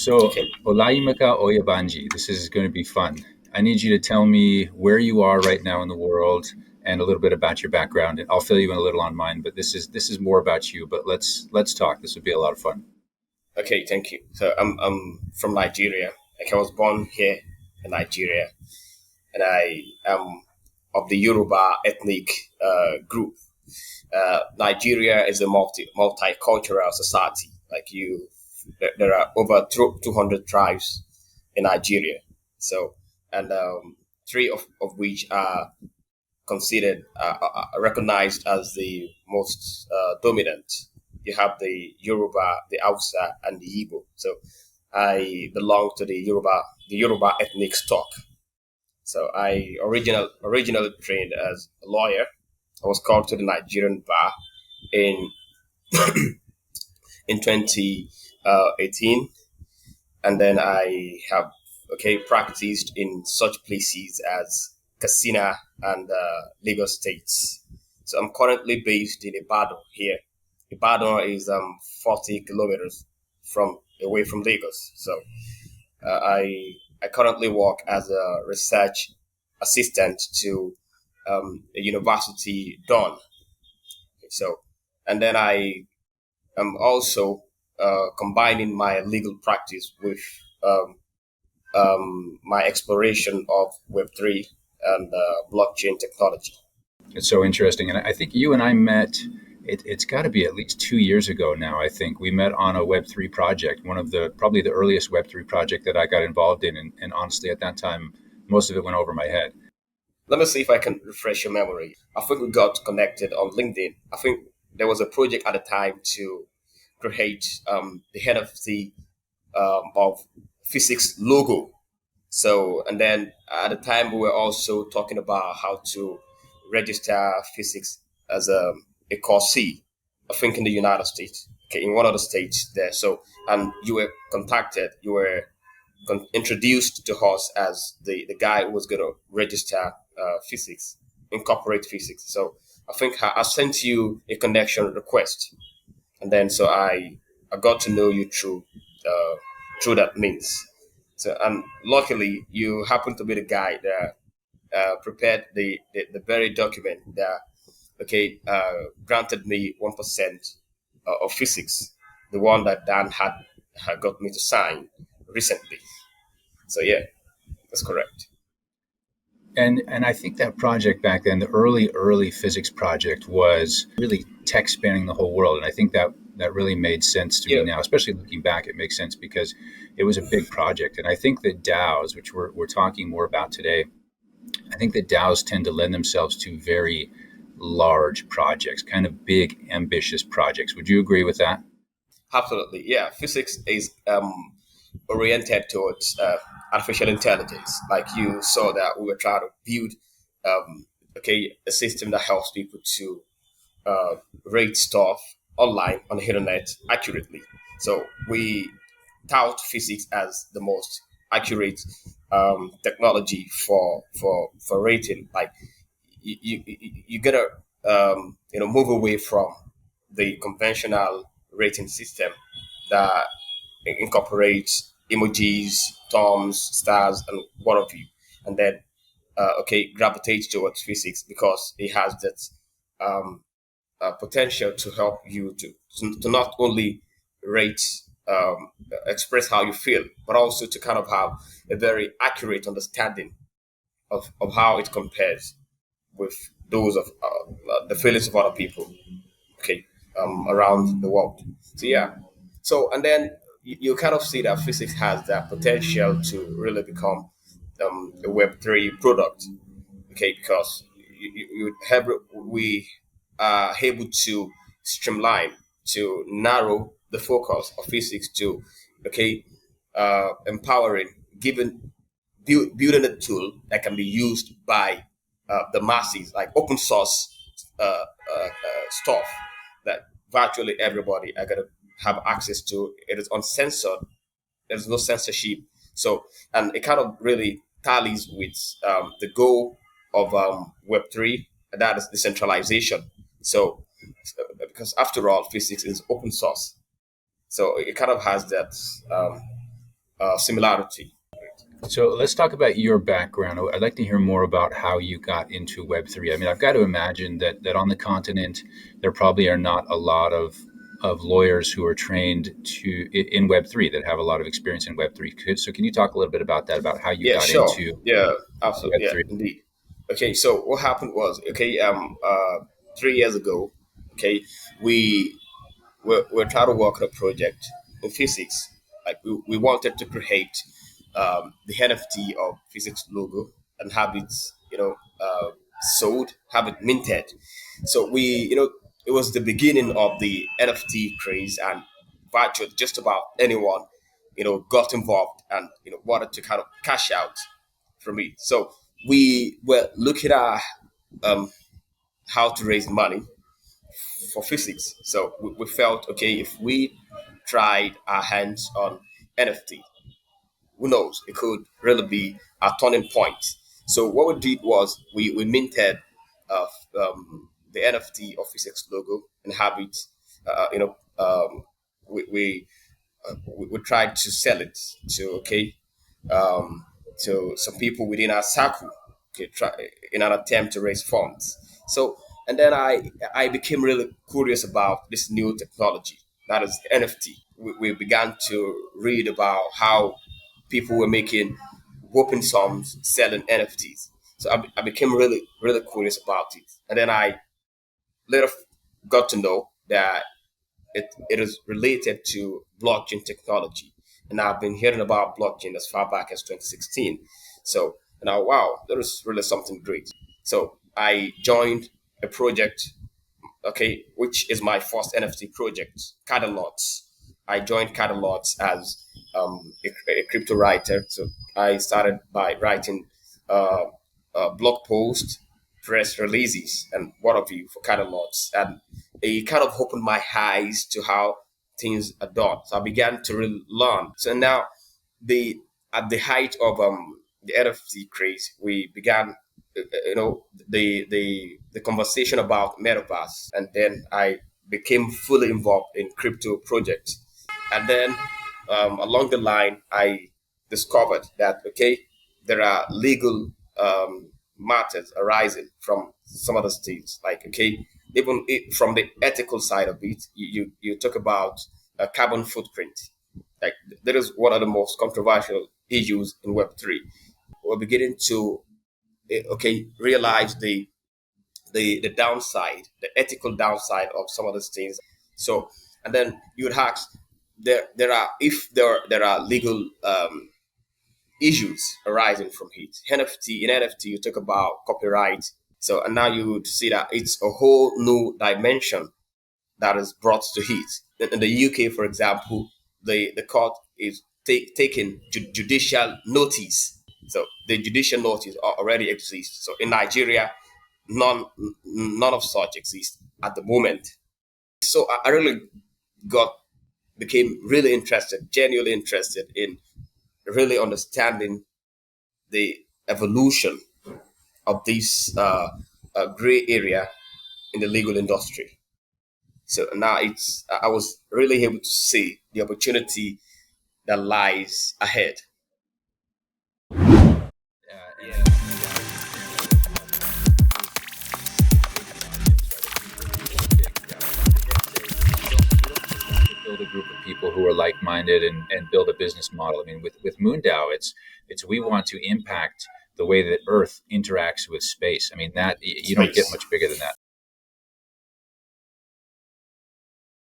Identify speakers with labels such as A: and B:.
A: So,
B: Okay,
A: Olayimika Oyebanji, this is going to be fun. I need you to tell me where you are right now in the world and a little bit about your background, and I'll fill you in a little on mine. But this is more about you. But let's talk. This would be a lot of fun.
B: okay, thank you. So I'm from Nigeria. Like I was born here in Nigeria, and I am of the Yoruba ethnic group. Nigeria is a multicultural society. There are over 200 tribes in Nigeria. So, and three of which are considered recognized as the most dominant. You have the Yoruba, the Hausa, and the Igbo. So I belong to the Yoruba ethnic stock. So I originally trained as a lawyer. I was called to the Nigerian bar in in 2018, and then I have practiced in such places as Katsina and Lagos states. So I'm currently based in Ibadan here. Ibadan is 40 kilometers from away from Lagos. So I currently work as a research assistant to a university done. So and then I am also combining my legal practice with um, my exploration of Web3 and blockchain technology.
A: It's so interesting, and I think you and I met. It's got to be at least 2 years ago now. I think we met on a Web3 project, one of the probably the earliest Web3 project that I got involved in, and honestly, at that time, most of it went over my head.
B: Let me see if I can refresh your memory. I think we got connected on LinkedIn. I think there was a project at the time to create the NFT of physics logo. So, and then at the time, we were also talking about how to register physics as a course C, I think in the United States, okay, in one of the states there. So, and you were contacted, you were introduced to us as the guy who was going to register physics, incorporate physics. So, I think I sent you a connection request, and then so I got to know you through that means. So, and luckily, you happen to be the guy that prepared the very document that granted me 1% of physics, the one that Dan had got me to sign recently. So yeah, that's correct.
A: And I think that project back then, the early physics project, was really tech spanning the whole world. And I think that really made sense to me
B: Yeah,
A: now, especially looking back. It makes sense because it was a big project. And I think that DAOs, which we're talking more about today, I think that DAOs tend to lend themselves to very large projects, kind of big, ambitious projects. Would you agree with that?
B: absolutely. Yeah, physics is oriented towards artificial intelligence. Like you saw that we were trying to build a system that helps people to rate stuff online on the internet accurately. So we tout physics as the most accurate technology for rating. Like you gotta move away from the conventional rating system that incorporates emojis, thumbs, stars, and what have you, and then gravitate towards physics because it has that um, potential to help you to not only rate, express how you feel, but also to kind of have a very accurate understanding of how it compares with those of the feelings of other people, okay, around the world. So yeah, so and then you kind of see that physics has that potential to really become a Web3 product, okay, because you have we are able to streamline to narrow the focus of physics to okay empowering given building a tool that can be used by the masses like open source stuff that virtually everybody are going to have access to. It is uncensored. There's no censorship. So, and it kind of really tallies with the goal of Web3, and that is decentralization. So, because after all, physics is open source. So it kind of has that. similarity.
A: So let's talk about your background. I'd like to hear more about how you got into Web3. I mean, I've got to imagine that on the continent, there probably are not a lot of lawyers who are trained in Web3 that have a lot of experience in Web3. So can you talk a little bit about that, about how you
B: Yeah,
A: got
B: sure.
A: into
B: Yeah, absolutely. Yeah,
A: Web3?
B: indeed. Okay, so what happened was, okay, 3 years ago, okay, we we're trying to work on a project in physics. Like we wanted to create the NFT of physics logo and have it, sold, have it minted. So it was the beginning of the NFT craze, and virtually just about anyone, got involved and wanted to kind of cash out from it. So we were looking at um, how to raise money for physics. So we felt, okay, if we tried our hands on NFT, who knows, it could really be a turning point. So what we did was we minted uh, the NFT of physics logo and have it, we, we, we tried to sell it to, okay, um, to some people within our circle, okay, in an attempt to raise funds. So, and then I became really curious about this new technology that is NFT. We began to read about how people were making whopping sums selling NFTs. So I became really really curious about it, and then I later got to know that it is related to blockchain technology. And I've been hearing about blockchain as far back as 2016. So now, wow, there is really something great. So I joined a project, okay, which is my first NFT project, Catalots. I joined Catalots as a crypto writer. So I started by writing uh, blog posts, press releases, and what have you for Catalots. And it kind of opened my eyes to how things are done. So I began to really learn. So now, the at the height of the NFT craze, we began, the conversation about metaverse, and then I became fully involved in crypto projects, and then along the line, I discovered that, okay, there are legal matters arising from some of the states, like, okay, even from the ethical side of it, you talk about a carbon footprint. Like, that is one of the most controversial issues in Web3. We're beginning to, okay, realize the downside, the ethical downside of some of these things. So, and then you would ask, there are, if there are legal issues arising from it. NFT, in NFT, you talk about copyright. So, and now you would see that it's a whole new dimension that is brought to it. In the UK, for example, the court is taking judicial notice. So the judicial notice already exists. So in Nigeria, none of such exists at the moment. So I really got became really interested, genuinely interested in really understanding the evolution of this gray area in the legal industry. So now I was really able to see the opportunity that lies ahead.
A: And I think you want to build a group of people who are like-minded and build a business model. I mean, with Moondao, it's we want to impact the way that Earth interacts with space. I mean, that you don't get
B: Space.
A: much bigger than that.